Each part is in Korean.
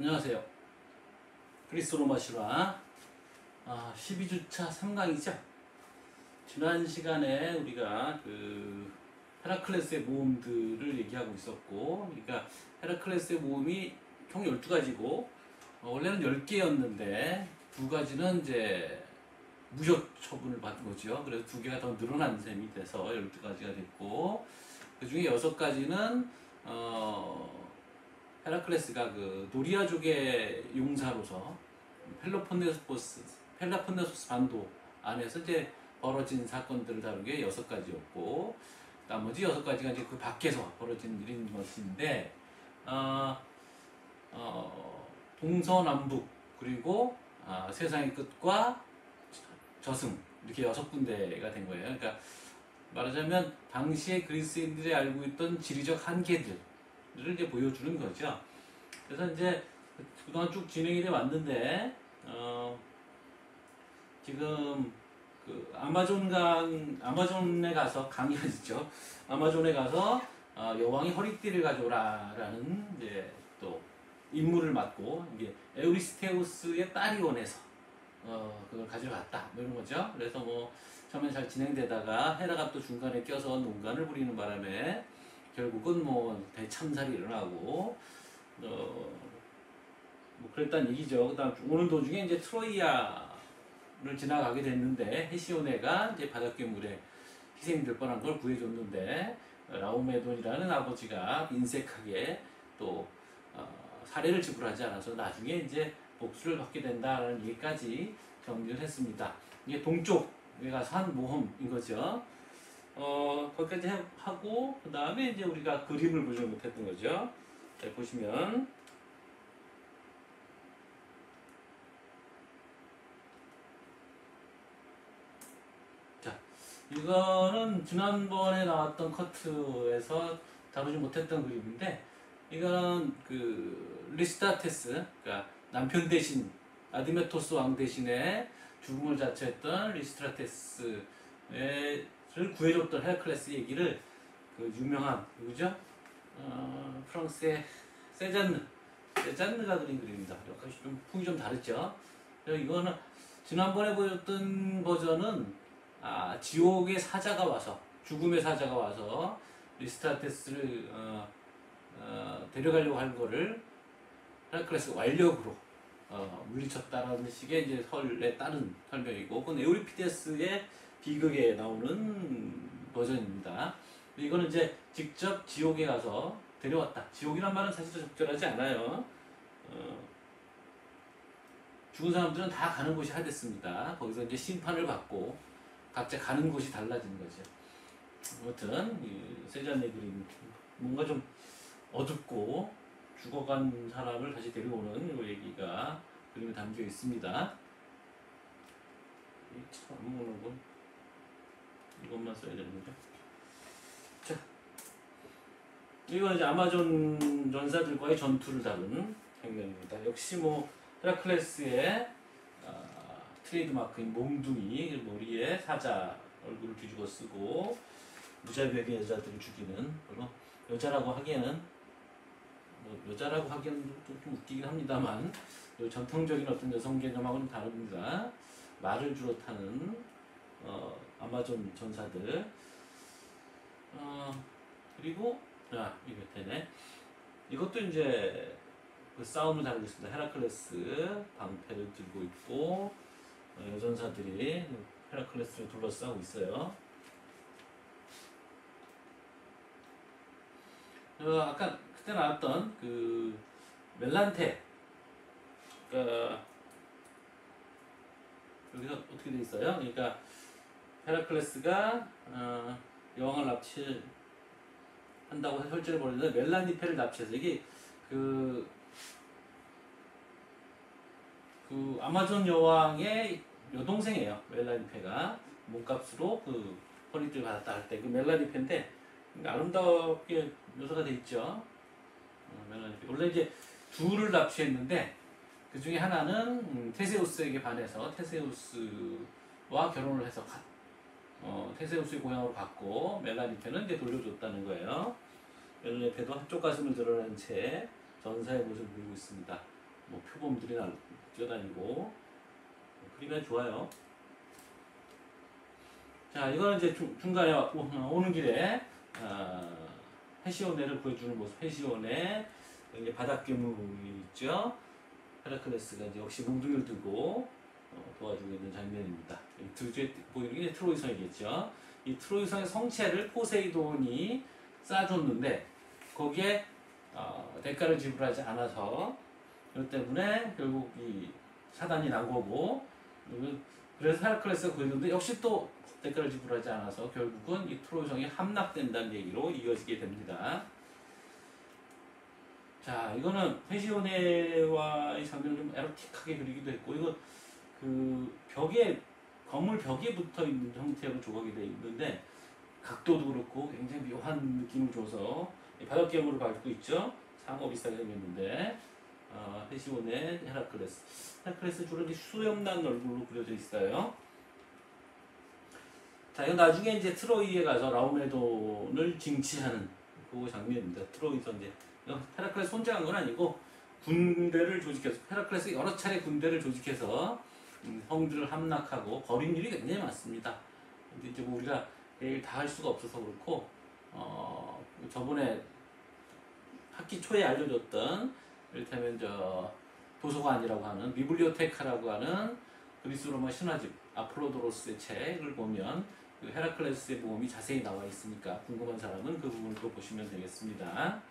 안녕하세요. 그리스 로마 실화 12주차 3강이죠. 지난 시간에 우리가 헤라클레스의 모험들을 얘기하고 있었고, 그러니까 헤라클레스의 모험이 총 12가지고 원래는 10개였는데 2가지는 이제 무효 처분을 받은 거죠. 그래서 2개가 더 늘어난 셈이 돼서 12가지가 됐고, 그 중에 6가지는 헤라클레스가 노리아족의 용사로서 펠로폰네소스 반도 안에서 이제 벌어진 사건들을 다룬 게 6가지였고, 나머지 6가지가 이제 그 밖에서 벌어진 일인 것인데, 동서남북 그리고 세상의 끝과 저승, 이렇게 6군데가 된 거예요. 그러니까 말하자면 당시에 그리스인들이 알고 있던 지리적 한계들을 이제 보여주는 거죠. 그래서 이제 그동안 쭉 진행이 돼 왔는데, 지금 아마존에 가서 강이 있죠. 아마존에 가서 여왕이 허리띠를 가져오라라는 이제 또 임무를 맡고, 이게 에우리스테우스의 딸이 원해서 그걸 가져갔다, 뭐 이런 거죠. 그래서 처음에 잘 진행되다가 헤라가 또 중간에 껴서 농간을 부리는 바람에 결국은 대참살이 일어나고 그랬다는 얘기죠. 그다음 오는 도중에 이제 트로이아를 지나가게 됐는데, 헤시오네가 이제 바닷괴물에 희생될 뻔한 걸 구해줬는데, 라오메돈이라는 아버지가 인색하게 또 사례를 지불하지 않아서 나중에 이제 복수를 받게 된다라는 얘기까지 정리를 했습니다. 이게 동쪽에 가서 한 모험인 거죠. 거기까지 하고, 그 다음에 이제 우리가 그림을 보지 못했던 거죠. 자, 보시면 이거는 지난번에 나왔던 커트에서 다루지 못했던 그림인데, 이거는 리스타테스, 그러니까 남편 대신 아드메토스 왕 대신에 죽음을 자처했던 리스타테스를 구해줬던 헤라클레스 얘기를 유명한 누구죠? 프랑스의 세잔느가 그린 그림입니다. 역시 좀 풍이 좀 다르죠. 이거는 지난번에 보였던 버전은 지옥의 사자가 와서, 죽음의 사자가 와서 리스타테스를 데려가려고 한 거를 헤라클레스가 완력으로 물리쳤다라는 식의 이제 설에 따른 설명이고, 그건 에우리피데스의 비극에 나오는 버전입니다. 이거는 이제 직접 지옥에 가서 데려왔다. 지옥이란 말은 사실 적절하지 않아요. 죽은 사람들은 다 가는 곳이 하됐습니다. 거기서 이제 심판을 받고 각자 가는 곳이 달라지는 거죠. 아무튼 세잔네 그림, 뭔가 좀 어둡고 죽어간 사람을 다시 데려오는 이 얘기가 그림에 담겨 있습니다. 참 안 먹는군. 이것만 써야 되는 거죠. 자, 이건 이제 아마존 전사들과의 전투를 다룬 장면입니다. 역시 헤라클레스의 트레이드 마크인 몽둥이, 머리에 사자 얼굴을 뒤집어 쓰고 무자비하게 여자들을 죽이는, 물론 여자라고 하기에는 좀 웃기긴 합니다만, 전통적인 어떤 여성 개념하고는 다릅니다. 말을 주로 타는 아마존 전사들. 그리고 이거 되네. 이것도 이제 싸움을 다루고 있습니다. 헤라클레스 방패를 들고 있고, 여전사들이 헤라클레스를 둘러싸고 있어요. 아까 그때 나왔던 멜란테, 여기서 어떻게 돼 있어요? 그러니까 헤라클레스가 여왕을 납치한다고 설정을 벌였는데, 멜라니페를 납치해서, 이게 아마존 여왕의 여동생이에요. 멜라니페가 몸값으로 허리띠를 받았다 할 때 멜라니페인데, 아름답게 묘사가 돼 있죠. 멜라니페. 원래 이제 둘을 납치했는데, 그 중에 하나는 테세우스에게 반해서 테세우스와 결혼을 해서 테세우스의 고향으로 갔고, 멜라니페는 이제 돌려줬다는 거예요. 멜라니페도 한쪽 가슴을 드러낸 채 전사의 모습을 보이고 있습니다. 뭐 표범들이 뛰어다니고 그림이 좋아요. 자, 이거는 이제 중간에 오는 길에 헤시오네를 구해주는 모습. 헤시오네 이제 바닷괴물이 있죠. 헤라클레스가 이제 역시 몽둥이를 들고 도와주고 있는 장면입니다. 뒤에 보이는 게 트로이성이겠죠. 이 트로이성의 성체를 포세이돈이 쌓아줬는데 거기에 대가를 지불하지 않아서 그것 때문에 결국 이 사단이 난 거고, 그래서 헤라클레스가 구했는데 역시 또 대가를 지불하지 않아서 결국은 이 트로이성이 함락된다는 얘기로 이어지게 됩니다. 자, 이거는 헤시오네와의 장면을 좀 에로틱하게 그리기도 했고, 이거 그 벽에, 건물 벽에 붙어 있는 형태로 조각이 되어 있는데 각도도 그렇고 굉장히 묘한 느낌을 줘서 바닷괴물을 밟고 있죠. 상어 비슷하게 생겼는데 헤시오네 헤라클레스 주로 수염난 얼굴로 그려져 있어요. 자, 이건 나중에 이제 트로이에 가서 라오메돈을 징치하는 그 장면입니다. 트로이에서 이제 헤라클레스 혼자 간 건 아니고 군대를 조직해서, 헤라클레스 여러 차례 군대를 조직해서 형들을 함락하고 버린 일이 굉장히 많습니다. 근데 이제 뭐 우리가 내일 다 할 수가 없어서 그렇고, 저번에 학기 초에 알려줬던 이를테면 도서관이라고 하는 비블리오테카라고 하는 그리스 로마 신화집 아폴로도로스의 책을 보면 그 헤라클레스의 모험이 자세히 나와 있으니까 궁금한 사람은 그 부분을 또 보시면 되겠습니다.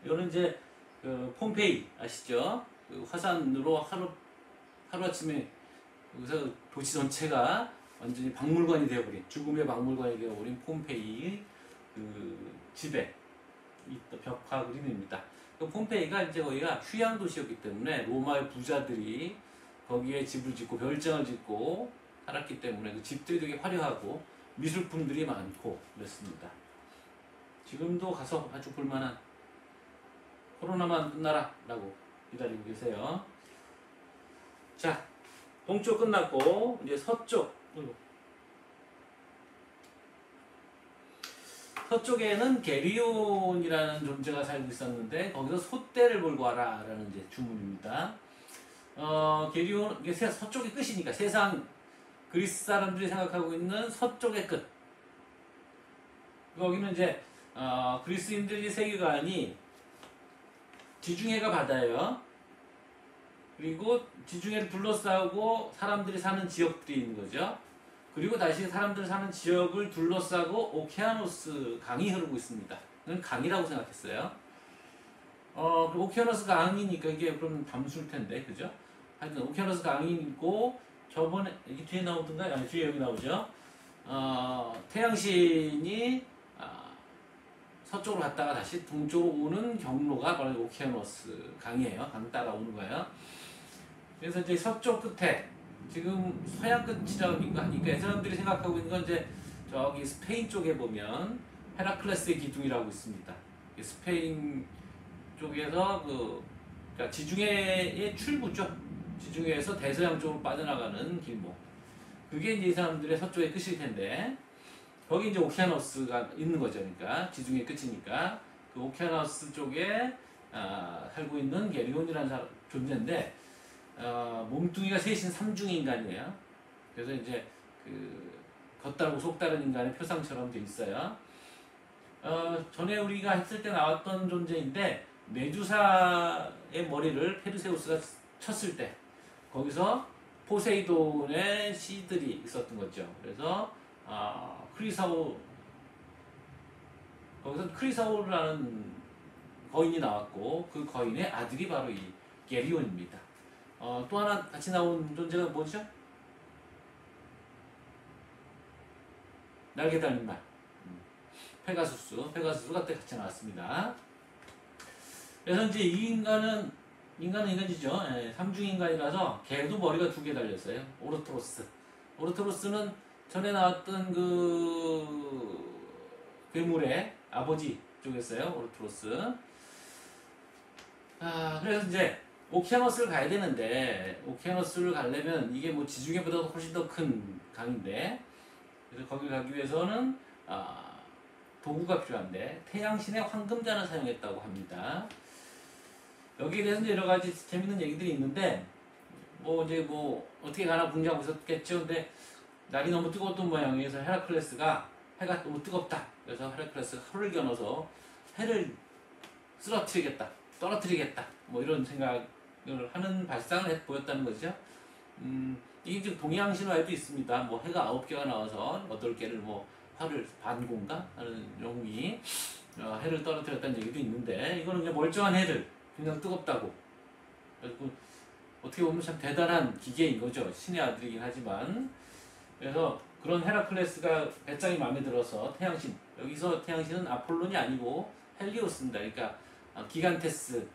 이거는 이제 그 폼페이 아시죠? 그 화산으로 하루아침에 여기서 도시 전체가 완전히 박물관이 되어버린, 죽음의 박물관이 되어버린 폼페이 그 집에 있던 벽화 그림입니다. 그 폼페이가 이제 거기가 휴양 도시였기 때문에 로마의 부자들이 거기에 집을 짓고 별장을 짓고 살았기 때문에 그 집들이 되게 화려하고 미술품들이 많고 그랬습니다. 지금도 가서 아주 볼만한, 코로나만 끝나라 라고 기다리고 계세요. 자, 동쪽 끝났고 이제 서쪽에는 게리온이라는 존재가 살고 있었는데 거기서 소떼를 몰고 와라 라는 이제 주문입니다. 게리온, 이게 서쪽의 끝이니까 세상 그리스 사람들이 생각하고 있는 서쪽의 끝. 거기는 이제 그리스인들의 세계관이 지중해가 바다예요. 그리고 지중해를 둘러싸고 사람들이 사는 지역들이 있는 거죠. 그리고 다시 사람들 사는 지역을 둘러싸고 오케아노스 강이 흐르고 있습니다. 그건 강이라고 생각했어요. 오케아노스 강이니까 이게 그럼 담수일 텐데, 그죠? 하여튼 오케아노스 강이고, 저번에 여기 뒤에 나오던가요? 아니, 뒤에 여기 나오죠. 태양신이 서쪽으로 갔다가 다시 동쪽으로 오는 경로가 바로 오케아노스 강이에요. 강 따라오는 거예요. 그래서 이제 서쪽 끝에 지금 서양 끝이라고 하니까 사람들이 생각하고 있는 건 이제 저기 스페인 쪽에 보면 헤라클레스의 기둥이라고 있습니다. 스페인 쪽에서 그러니까 지중해의 출구죠. 지중해에서 대서양 쪽으로 빠져나가는 길목. 그게 이제 이 사람들의 서쪽의 끝일 텐데, 거기 이제 오케아노스가 있는 거죠. 그러니까 지중해 끝이니까 그 오케아노스 쪽에 살고 있는 게리온이라는 존재인데, 몸뚱이가 셋인 삼중 인간이에요. 그래서 이제 겉다르고 속다른 인간의 표상처럼 돼 있어요. 전에 우리가 했을 때 나왔던 존재인데, 메두사의 머리를 페르세우스가 쳤을 때 거기서 포세이돈의 씨들이 있었던 거죠. 그래서 거기서 크리사오라는 거인이 나왔고, 그 거인의 아들이 바로 이 게리온입니다. 또 하나 같이 나온 존재가 뭐죠? 날개 달린 말. 페가수스가 같이 나왔습니다. 그래서 이제 이 인간은 인간이죠. 삼중인간이라서 개도 머리가 2개 달렸어요. 오르토로스는 전에 나왔던 그 괴물의 아버지 쪽이었어요. 오르토로스. 그래서 이제 오케아노스를 가야 되는데, 오케아노스를 가려면 이게 뭐 지중해보다 훨씬 더 큰 강인데, 그래서 거기 가기 위해서는 도구가 필요한데 태양신의 황금잔을 사용했다고 합니다. 여기에 대해서 여러 가지 재밌는 얘기들이 있는데 뭐 이제 뭐 어떻게 가나 궁리하고 있었겠죠. 근데 날이 너무 뜨거웠던 모양이어서 헤라클레스가 해가 너무 뜨겁다. 그래서 헤라클레스가 칼을 겨눠서 해를 쓰러뜨리겠다, 떨어뜨리겠다. 뭐 이런 생각을 하는 발상을 보였다는 거죠. 이게 지금 동양 신화에도 있습니다. 뭐 해가 9개가 나와서 8개를 뭐 화를 반공가 하는 영웅이 해를 떨어뜨렸다는 얘기도 있는데 이거는 그냥 멀쩡한 해를 그냥 뜨겁다고. 그래서 어떻게 보면 참 대단한 기계인 거죠. 신의 아들이긴 하지만. 그래서 그런 헤라클레스가 배짱이 마음에 들어서 태양신, 여기서 태양신은 아폴론이 아니고 헬리오스입니다. 그러니까 기간테스,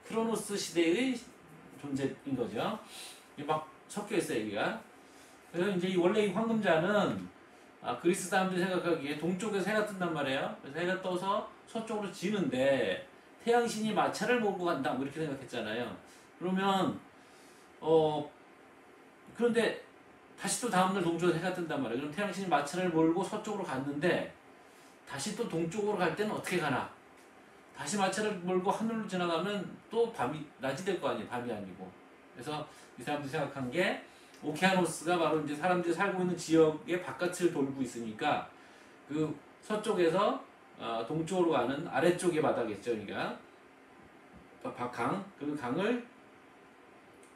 크로노스 시대의 존재인 거죠. 막 섞여 있어요, 여기가. 그래서 이제 원래 이 황금자는 그리스 사람들이 생각하기에 동쪽에서 해가 뜬단 말이에요. 그래서 해가 떠서 서쪽으로 지는데 태양신이 마차를 몰고 간다, 뭐 이렇게 생각했잖아요. 그러면 그런데 다시 또 다음날 동쪽에서 해가 뜬단 말이에요. 그럼 태양신이 마차를 몰고 서쪽으로 갔는데 다시 또 동쪽으로 갈 때는 어떻게 가나? 다시 마차를 몰고 하늘로 지나가면 또 낮이 될 거 아니에요. 밤이 아니고. 그래서 이 사람들이 생각한 게 오케아노스가 바로 이제 사람들이 살고 있는 지역의 바깥을 돌고 있으니까 그 서쪽에서 동쪽으로 가는 아래쪽의 바다겠죠. 그러니까 그 강을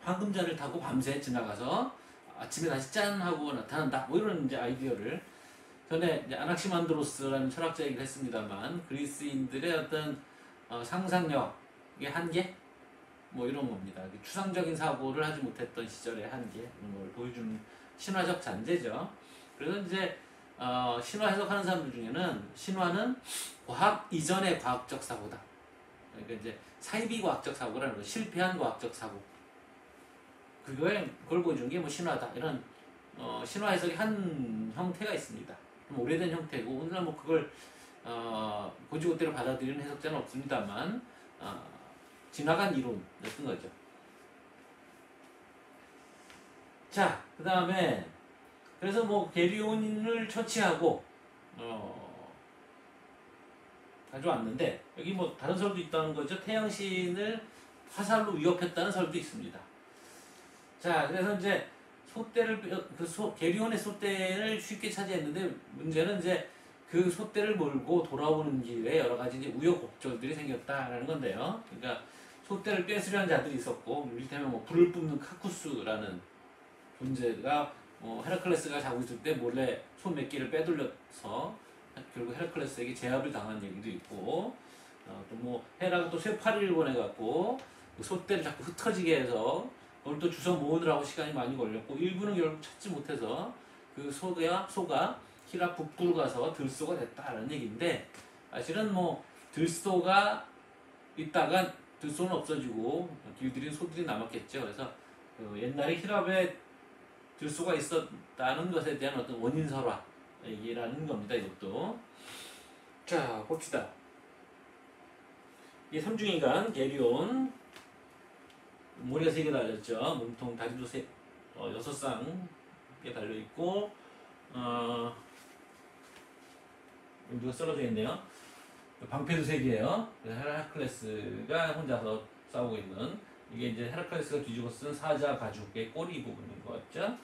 황금자를 타고 밤새 지나가서 아침에 다시 짠 하고 나타난다. 뭐 이런 이제 아이디어를 전에 이제 아낙시만드로스라는 철학자 얘기를 했습니다만 그리스인들의 어떤 상상력의 한계 뭐 이런 겁니다. 추상적인 사고를 하지 못했던 시절의 한계 이런 걸 보여주는 신화적 잔재죠. 그래서 이제 신화 해석하는 사람들 중에는 신화는 과학 이전의 과학적 사고다. 그러니까 이제 사이비 과학적 사고라는 거, 실패한 과학적 사고. 그걸 보여주는 게 뭐 신화다. 이런 신화 해석의 한 형태가 있습니다. 좀 오래된 형태고 오늘날 뭐 그걸 고지고대로 받아들이는 해석자는 없습니다만 지나간 이론이었던 거죠. 자, 그 다음에 그래서 뭐 게리온을 처치하고 가져왔는데 여기 뭐 다른 설도 있다는 거죠. 태양신을 화살로 위협했다는 설도 있습니다. 자, 그래서 이제 게리온의 솥대를 쉽게 차지했는데 문제는 이제 그 솥대를 몰고 돌아오는 길에 여러 가지 이제 우여곡절들이 생겼다라는 건데요. 그러니까 솥대를 뺏으려는 자들이 있었고, 이를테면 뭐 불을 뿜는 카쿠스라는 존재가 헤라클레스가 자고 있을 때 몰래 솥 몇 개를 빼돌려서 결국 헤라클레스에게 제압을 당한 얘기도 있고, 또 뭐 헤라가 또 쇠파리를 보내갖고 그 솥대를 자꾸 흩어지게 해서 그걸 또 주워 모으느라고 시간이 많이 걸렸고 일부는 결국 찾지 못해서 그 소가 히라 북부로 가서 들소가 됐다라는 얘기인데 사실은 뭐 들소가 있다가 들소는 없어지고 길들인 소들이 남았겠죠. 그래서 옛날에 히랍에 들소가 있었다는 것에 대한 어떤 원인설화 얘기라는 겁니다. 이것도. 자, 봅시다. 이게 삼중인간 게리온, 머리가 3개 달렸죠. 몸통 다리도 6쌍에 달려있고 여기가 썰어져 있네요. 방패도 3개예요. 헤라클레스가 혼자서 싸우고 있는, 이게 이제 헤라클레스가 뒤집어 쓴 사자 가죽의 꼬리 부분인 것 같죠.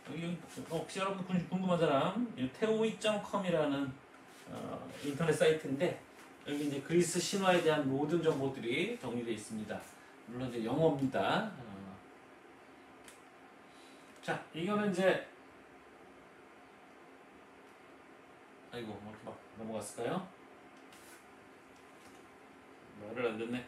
여기 혹시 여러분 궁금한 사람 teoi.com이라는 인터넷 사이트인데 여기 이제 그리스 신화에 대한 모든 정보들이 정리되어 있습니다. 물론 이제 영어입니다. 자, 이거는 이제 아이고 뭐 이렇게 막 넘어갔을까요? 말을 안 듣네.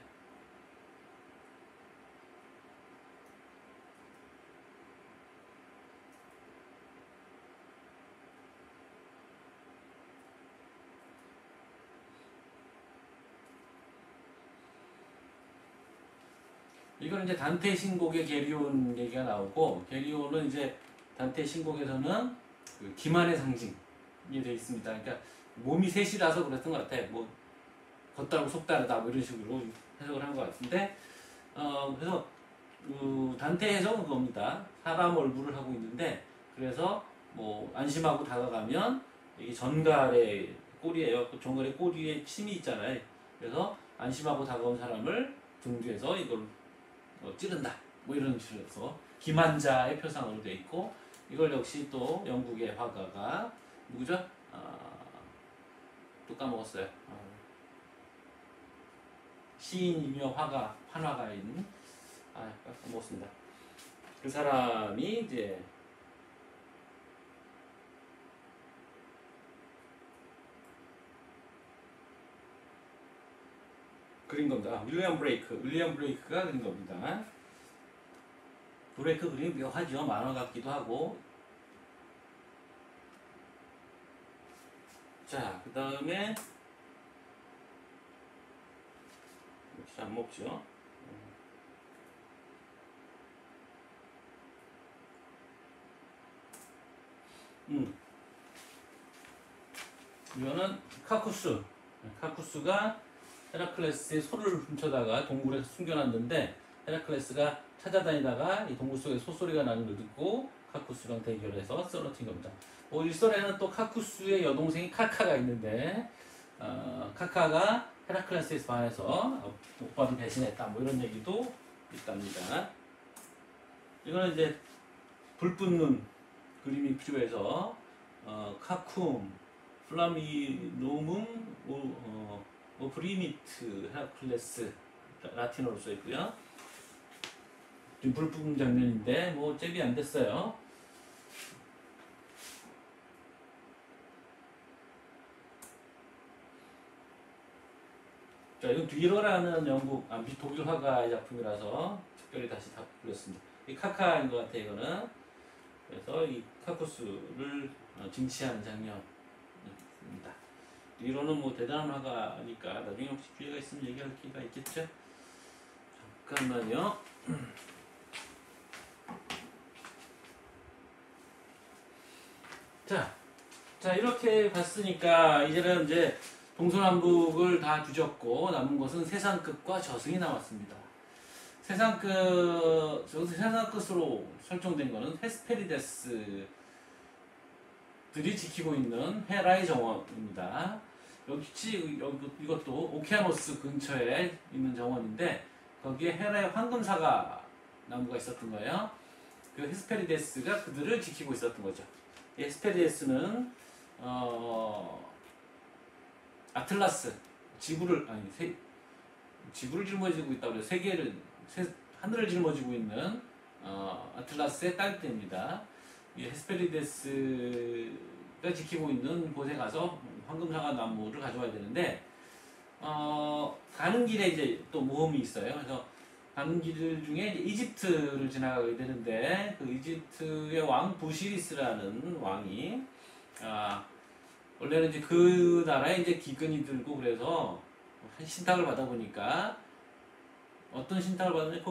이거는 이제 단테 신곡의 게리온 얘기가 나오고, 게리온은 이제 단테 신곡에서는 그 기만의 상징이 되어 있습니다. 그러니까 몸이 셋이라서 그랬던 것 같아요. 뭐 겉다르고 속다르다 뭐 이런 식으로 해석을 한 것 같은데, 그래서 단테 해석은 그겁니다. 사람 얼굴을 하고 있는데, 그래서 뭐 안심하고 다가가면 이게 전갈의 꼬리예요. 그 전갈의 꼬리에 침이 있잖아요. 그래서 안심하고 다가온 사람을 등 뒤에서 이걸 찌른다. 뭐 이런 식으로 해서 기만자의 표상으로 되어 있고, 이걸 역시 또 영국의 화가가 누구죠? 또 까먹었어요. 시인이며 화가, 판화가인, 까먹었습니다. 그 사람이 이제 그린 겁니다. 윌리엄 브레이크가 그린 겁니다. 브레이크 그림이 묘하죠. 만화 같기도 하고. 자, 그 다음에 잘 안 먹죠. 이거는 카쿠스가 헤라클레스의 소를 훔쳐다가 동굴에서 숨겨놨는데, 헤라클레스가 찾아다니다가 이 동굴 속에 소소리가 나는 걸 듣고 카쿠스랑 대결해서 쓰러뜨린 겁니다. 일설에는 또 카쿠스의 여동생이 카카가 있는데, 카카가 헤라클레스에 반해서 오빠도 배신했다, 뭐 이런 얘기도 있답니다. 이거는 이제 불 붙는 그림이 필요해서 카쿰, 플라미노문, 브리미트, 헤라클레스, 라틴어로 써 있고요. 지금 불 뿜는 장면인데 뭐 잽이 안 됐어요. 자, 이건 뒤로라는 독일 화가의 작품이라서 특별히 다시 다 그렸습니다. 이 카카인 것 같아요, 이거는. 그래서 이 카쿠스를 징치하는 장면입니다. 뒤로는 뭐 대단한 화가니까 나중에 혹시 기회가 있으면 얘기할 기회가 있겠죠? 잠깐만요. 자, 이렇게 봤으니까 이제는 이제 동서남북을 다 뒤졌고 남은 것은 세상끝과 저승이 남았습니다. 세상끝으로 설정된 것은 헤스페리데스들이 지키고 있는 헤라의 정원입니다. 이것도 오케아노스 근처에 있는 정원인데, 거기에 헤라의 황금사과 나무가 있었던 거예요. 그 헤스페리데스가 그들을 지키고 있었던 거죠. 헤스페리데스는 아틀라스, 지구를 짊어지고 있다고 해요. 하늘을 짊어지고 있는 아틀라스의 딸들입니다. 이 헤스페리데스가 지키고 있는 곳에 가서 황금사과 나무를 가져와야 되는데, 가는 길에 이제 또 모험이 있어요. 그래서 가는 길 중에 이제 이집트를 지나가게 되는데, 그 이집트의 왕 부시리스라는 왕이 원래는 이제 그 나라에 이제 기근이 들고 그래서 신탁을 받아보니까, 어떤 신탁을 받았냐,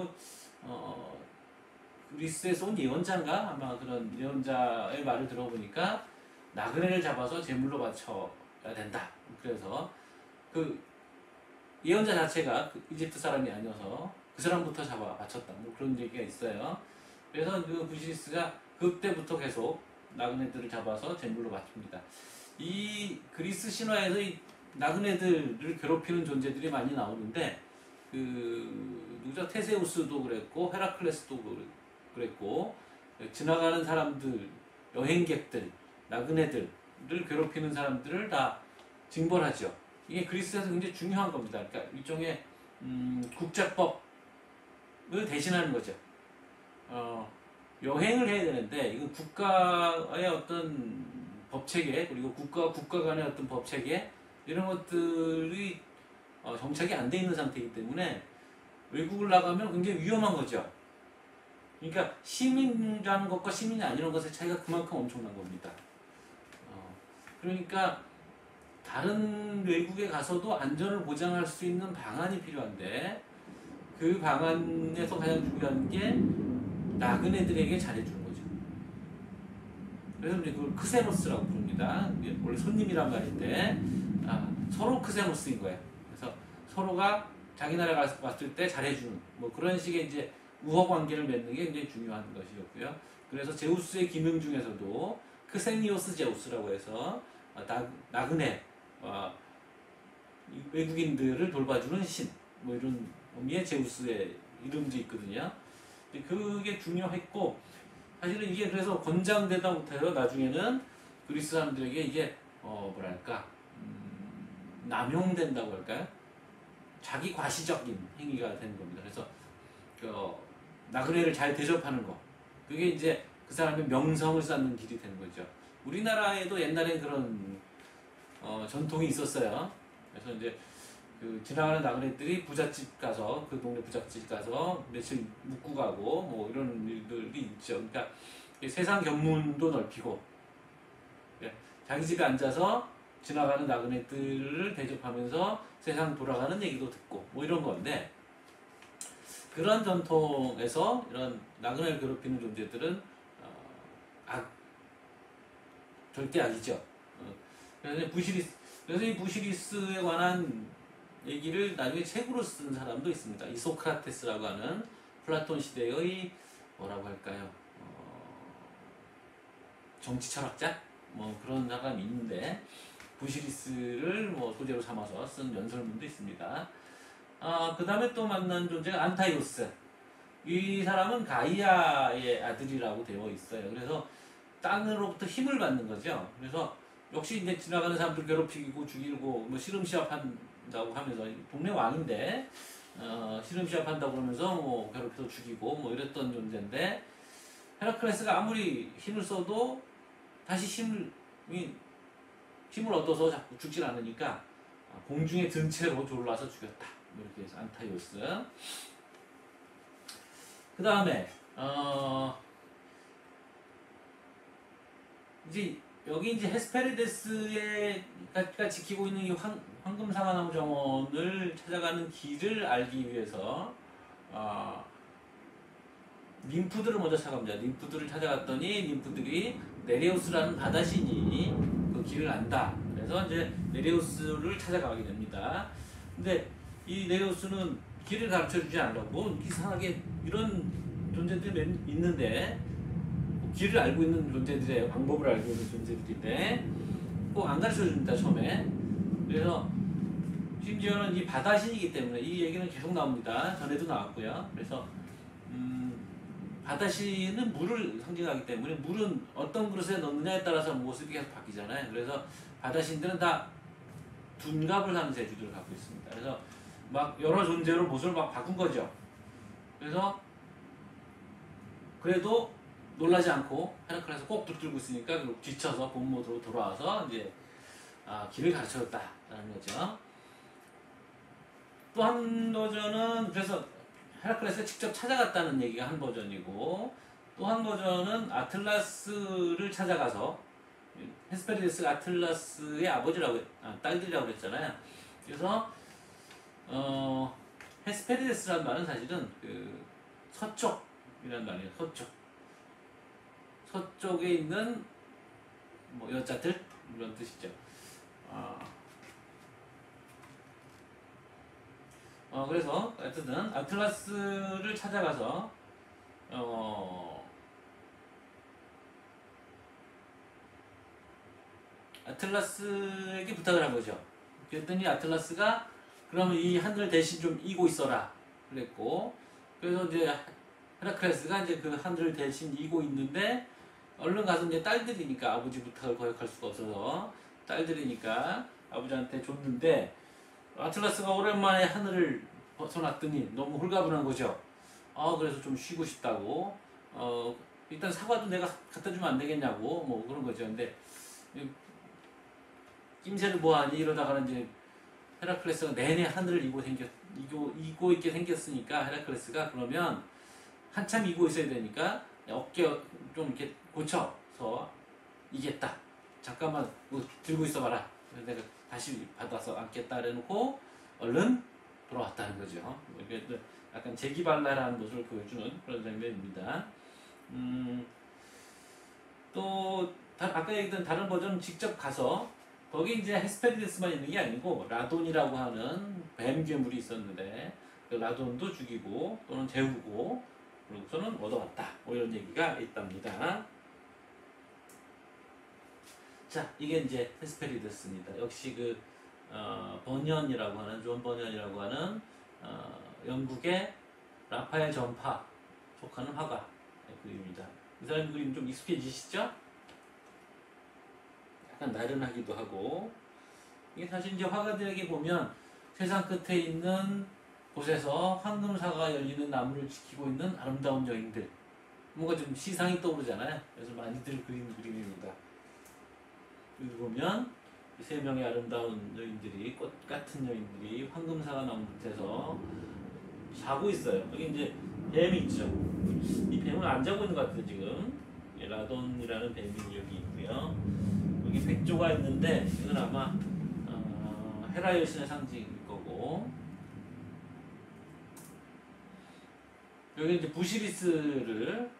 그리스에서 온 예언자인가? 아마 그런 예언자의 말을 들어보니까 나그네를 잡아서 제물로 바쳐야 된다. 그래서 그 예언자 자체가 이집트 사람이 아니어서 그 사람부터 잡아 바쳤다. 뭐 그런 얘기가 있어요. 그래서 그 부시리스가 그때부터 계속 나그네들을 잡아서 제물로 바칩니다. 이 그리스 신화에서 이 나그네들을 괴롭히는 존재들이 많이 나오는데, 누구죠? 테세우스도 그랬고 헤라클레스도 그랬고, 지나가는 사람들, 여행객들, 나그네들을 괴롭히는 사람들을 다 징벌하죠. 이게 그리스에서 굉장히 중요한 겁니다. 그러니까 일종의 국제법을 대신하는 거죠. 여행을 해야 되는데, 이건 국가의 어떤 법체계, 그리고 국가 간의 어떤 법체계, 이런 것들이 정착이 안 돼 있는 상태이기 때문에 외국을 나가면 굉장히 위험한 거죠. 그러니까 시민이라는 것과 시민이 아니라는 것의 차이가 그만큼 엄청난 겁니다. 그러니까 다른 외국에 가서도 안전을 보장할 수 있는 방안이 필요한데, 그 방안에서 가장 중요한 게 나그네들에게 잘해주는 거죠. 그래서 이제 그걸 크세노스라고 부릅니다. 원래 손님이란 말인데, 서로 크세노스인 거예요. 그래서 서로가 자기 나라에 왔을 때 잘해주는, 뭐 그런 식의 이제 우호 관계를 맺는 게 굉장히 중요한 것이었고요. 그래서 제우스의 기능 중에서도 크세니오스 제우스라고 해서 나그네를 이 외국인들을 돌봐주는 신, 뭐 이런 의미의 제우스의 이름도 있거든요. 근데 그게 중요했고, 사실은 이게 그래서 권장되다 못해요. 나중에는 그리스 사람들에게 이게 뭐랄까 남용된다고 할까요? 자기 과시적인 행위가 되는 겁니다. 그래서 그 나그네를 잘 대접하는 거, 그게 이제 그 사람의 명성을 쌓는 길이 되는 거죠. 우리나라에도 옛날엔 그런 전통이 있었어요. 그래서 이제 그 지나가는 나그네들이 부잣집 가서, 그 동네 부잣집 가서 며칠 묵고 가고 뭐 이런 일들이 있죠. 그러니까 세상 견문도 넓히고, 예, 자기 집에 앉아서 지나가는 나그네들을 대접하면서 세상 돌아가는 얘기도 듣고 뭐 이런 건데, 그런 전통에서 이런 나그네를 괴롭히는 존재들은 절대 악이죠. 그래서 이 부시리스에 관한 얘기를 나중에 책으로 쓴 사람도 있습니다. 이 소크라테스라고 하는 플라톤 시대의 뭐라고 할까요? 정치 철학자? 뭐 그런 사람이 있는데, 부시리스를 뭐 소재로 삼아서 쓴 연설문도 있습니다. 그 다음에 또 만난 존재가 안타이오스. 이 사람은 가이아의 아들이라고 되어 있어요. 그래서 땅으로부터 힘을 받는 거죠. 그래서 역시 이제 지나가는 사람들 괴롭히고 죽이고 뭐 씨름시합 한다고 하면서, 동네 왕인데 씨름시합 한다고 그러면서 뭐 괴롭혀서 죽이고 뭐 이랬던 존재인데, 헤라클레스가 아무리 힘을 써도 다시 힘을 얻어서 자꾸 죽질 않으니까 공중에 든 채로 졸라서 죽였다. 이렇게 해서 안타이오스. 그 다음에 이제 여기 이제 헤스페리데스가 지키고 있는 이 황금 사과나무 정원을 찾아가는 길을 알기 위해서 ним프들을 먼저 찾아갑니다. ним프들을 찾아갔더니 ним프들이 네레우스라는 바다신이 그 길을 안다. 그래서 이제 네레우스를 찾아가게 됩니다. 근데 이 네레우스는 길을 가르쳐 주지 않으려고, 이상하게 이런 존재들이 있는데, 길을 알고 있는 존재들의 방법을 알고 있는 존재들인데 꼭 안 가르쳐 줍니다, 처음에. 그래서 심지어는 이 바다신이기 때문에 이 얘기는 계속 나옵니다. 전에도 나왔고요. 그래서 바다신은 물을 상징하기 때문에, 물은 어떤 그릇에 넣느냐에 따라서 모습이 계속 바뀌잖아요. 그래서 바다신들은 다 둔갑을 하는 재주들을 갖고 있습니다. 그래서 막 여러 존재로 모습을 막 바꾼 거죠. 그래서 그래도 놀라지 않고 헤라클레스 꼭 붙들고 있으니까 지쳐서 본모드로 돌아와서 이제 길을 가르쳐줬다라는 거죠. 또 한 버전은, 그래서 헤라클레스가 직접 찾아갔다는 얘기가 한 버전이고, 또 한 버전은 아틀라스를 찾아가서, 헤스페리데스가 아틀라스의 딸들이라고 그랬잖아요. 그래서 헤스페리데스라는 말은 사실은 그 서쪽이라는 말이에요. 서쪽에 있는 뭐 여자들 이런 뜻이죠. 그래서 어쨌든 아틀라스를 찾아가서 아틀라스에게 부탁을 한 거죠. 그랬더니 아틀라스가 그러면 이 하늘을 대신 좀 이고 있어라 그랬고, 그래서 이제 헤라클레스가 이제 그 하늘을 대신 이고 있는데, 얼른 가서 이제 딸들이니까 아버지 부탁을 거역할 수가 없어서 딸들이니까 아버지한테 줬는데, 아틀라스가 오랜만에 하늘을 벗어났더니 너무 홀가분한 거죠. 그래서 좀 쉬고 싶다고, 일단 사과도 내가 갖다 주면 안 되겠냐고 뭐 그런 거죠. 근데 낌새를 뭐하니 이러다가는 이제 헤라클레스가 내내 하늘을 이고 있게 생겼으니까, 헤라클레스가 그러면 한참 이고 있어야 되니까 어깨 좀 이렇게 고쳐서 이겠다. 잠깐만 들고 있어봐라. 내가 다시 받아서 안겠다 해놓고 얼른 돌아왔다는 거죠. 이게 약간 재기발랄한 모습을 보여주는 그런 장면입니다. 또 아까 얘기했던 다른 버전은 직접 가서, 거기 이제 헤스페리데스만 있는 게 아니고 라돈이라고 하는 뱀 괴물이 있었는데 그 라돈도 죽이고 또는 재우고 그러고서는 얻어왔다. 뭐 이런 얘기가 있답니다. 자, 이게 이제 헤스페리데스입니다. 역시 그 버년이라고 하는 존 버년이라고 하는 영국의 라파엘 전파 속하는 화가의 그림입니다. 이 사람 그림 좀 익숙해지시죠? 약간 나른하기도 하고 이게 사실 이제 화가들에게 보면 세상 끝에 있는 곳에서 황금사가 열리는 나무를 지키고 있는 아름다운 여인들 뭔가 좀 시상이 떠오르잖아요. 그래서 많이들 그리는 그림입니다. 여기 보면 세 명의 아름다운 여인들이 꽃 같은 여인들이 황금사가 나무 밑에서 자고 있어요. 여기 이제 뱀이 있죠. 이 뱀은 안 자고 있는 것 같아요 지금. 라돈이라는 뱀이 여기 있고요. 여기 백조가 있는데 이건 아마 헤라 여신의 상징일 거고. 여기 이제 부시리스를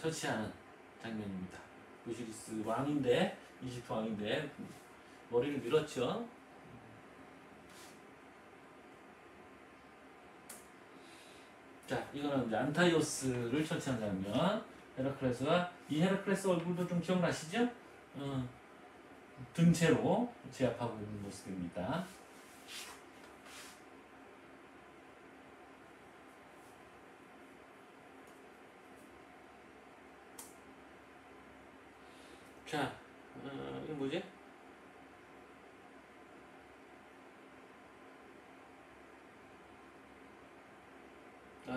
처치하는 장면입니다. 부시리스 왕인데 이집트 왕인데 머리를 밀었죠. 자, 이거는 이제 안타이오스를 처치한 장면. 헤라클레스가 이 헤라클레스 얼굴도 좀 기억나시죠? 등채로 제압하고 있는 모습입니다. 자, 이거 뭐지?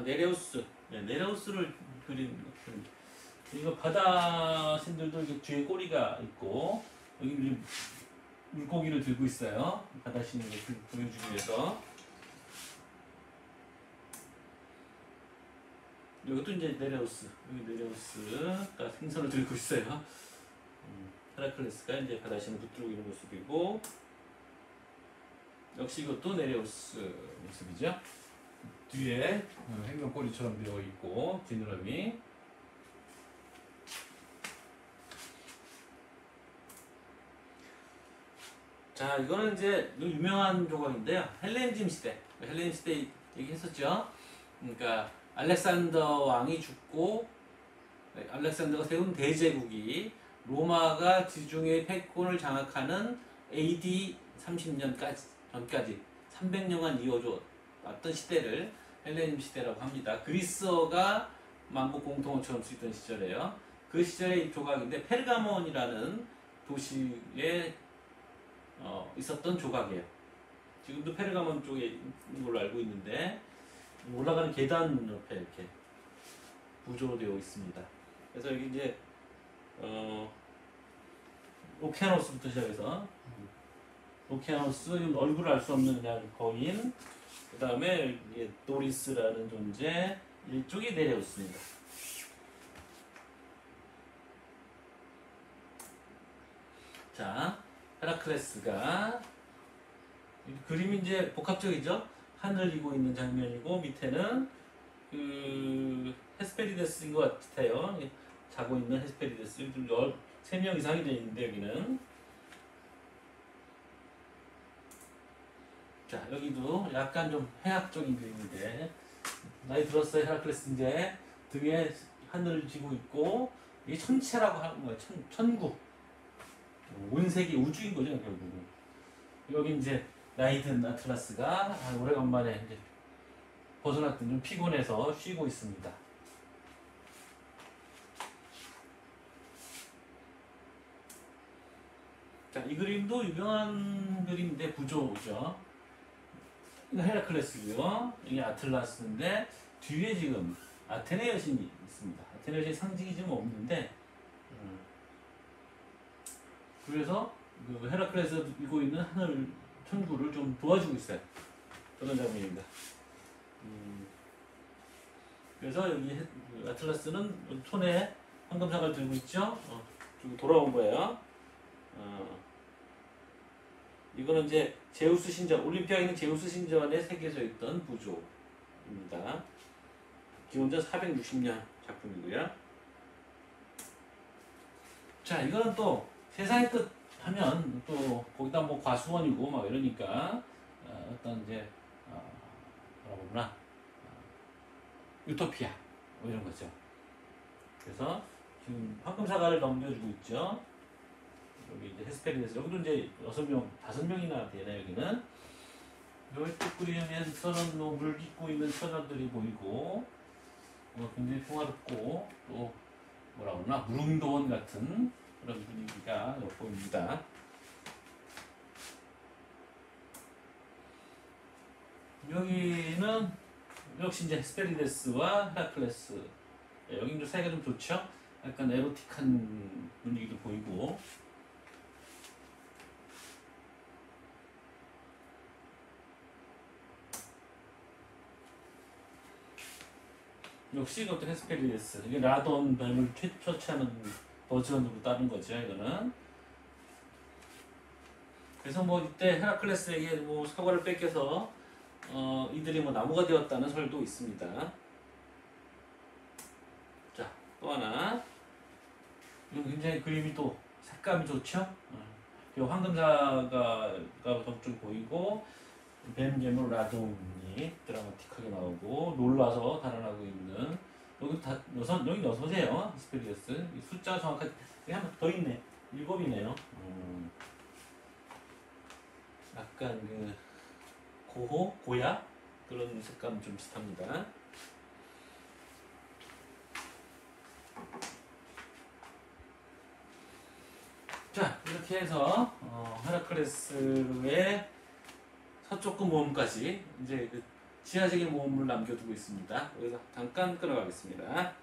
네레우스. 네, 네레우스를 그린 이거 바다 신들도 이게 뒤에 꼬리가 있고 여기 물고기를 들고 있어요. 바다 신을 보여주기 위해서. 이것도 이제 네레우스. 여기 네레우스가 생선을 들고 있어요. 헤라클레스가 이제 바다 신을 붙들고 있는 모습이고 역시 이것도 네레우스 모습이죠. 뒤에 행명꼬리처럼 되어 있고 지느러미. 자, 이거는 이제 유명한 조각인데요. 헬레니즘 시대. 헬레니즘 시대 얘기했었죠. 그러니까 알렉산더 왕이 죽고 알렉산더가 세운 대제국이 로마가 지중해 패권을 장악하는 AD 30년까지 전까지 300년간 이어져 왔던 시대를 헬레니즘 시대라고 합니다. 그리스어가 만국 공통어처럼 쓰이던 시절이에요. 그 시절의 조각인데 페르가몬이라는 도시에 있었던 조각이에요. 지금도 페르가몬 쪽에 있는 걸로 알고 있는데 올라가는 계단 옆에 이렇게 구조되어 있습니다. 그래서 여기 이제 오케아노스부터 시작해서 오케아노스 얼굴을 알 수 없는 그냥 거인, 그 다음에 도리스라는 존재, 이쪽이 네레우스입니다. 자, 헤라클레스가 그림이 이제 복합적이죠. 하늘이고 있는 장면이고 밑에는 그 헤스페리데스인 것 같아요. 자고 있는 헤스페리데스 3명 이상이 되어 있는데 여기는. 자, 여기도 약간 좀 해학적인 그림인데 나이 들었어요. 헤라클레스 이제 등에 하늘을 쥐고 있고 이게 천체라고 하는 거예요. 천구. 온 세계 우주인 거죠 결국은. 여기 이제 나이 든 아틀라스가 오래간만에 이제 벗어났더니 좀 피곤해서 쉬고 있습니다. 자, 이 그림도 유명한 그림인데 부조죠. 이거 헤라클레스고요. 이게 아틀라스인데 뒤에 지금 아테네 여신이 있습니다. 아테네 여신 상징이 지금 없는데 그래서 그 헤라클레스가 들고 있는 하늘 천구를 좀 도와주고 있어요. 그런 장면입니다. 그래서 여기 아틀라스는 손에 황금상을 들고 있죠. 좀 돌아온 거예요. 이거는 이제 제우스 신전, 올림피아에 있는 제우스 신전에 새겨져 있던 부조입니다. 기원전 460년 작품이고요. 자, 이거는 또 세상의 끝 하면 또 거기다 뭐 과수원이고 막 이러니까 어떤 이제 뭐라고 그러나 유토피아 뭐 이런 거죠. 그래서 지금 황금사과를 넘겨주고 있죠. 여기 이제 헤스페리데스 여기도 이제 6명, 5명이나 되네 여기는. 여기 쭉 그리면서는 물 깃고 있는 천연들이 보이고 굉장히 평화롭고 또 뭐라 그러나 무릉도원 같은 그런 분위기가 엿보입니다. 여기는 역시 이제 헤스페리데스와 헤라클레스. 여기 좀 사이가 좀 좋죠? 약간 에로틱한 분위기도 보이고. 역시 이것도 헤스페리데스. 이게 라돈 뱀을 처치하는 버전으로 따른 거죠, 이거는. 그래서 뭐 이때 헤라클레스에게 뭐 사과를 뺏겨서 이들이 뭐 나무가 되었다는 설도 있습니다. 자, 또 하나. 이거 굉장히 그림이 또 색감이 좋죠? 이 황금사가 저쪽 보이고 뱀괴물 라돈이 드라마틱하게 나오고 놀라서 달아나고 있는 여기 다 여기 6이에요. 스페리어스 숫자 정확하게 한 번 더 있네. 7이네요. 약간 그 고호, 고야 그런 색감 좀 비슷합니다. 자, 이렇게 해서 헤라클레스의 서쪽급 모험까지 이제 그 지하적인 모험을 남겨두고 있습니다. 여기서 잠깐 끊어가겠습니다.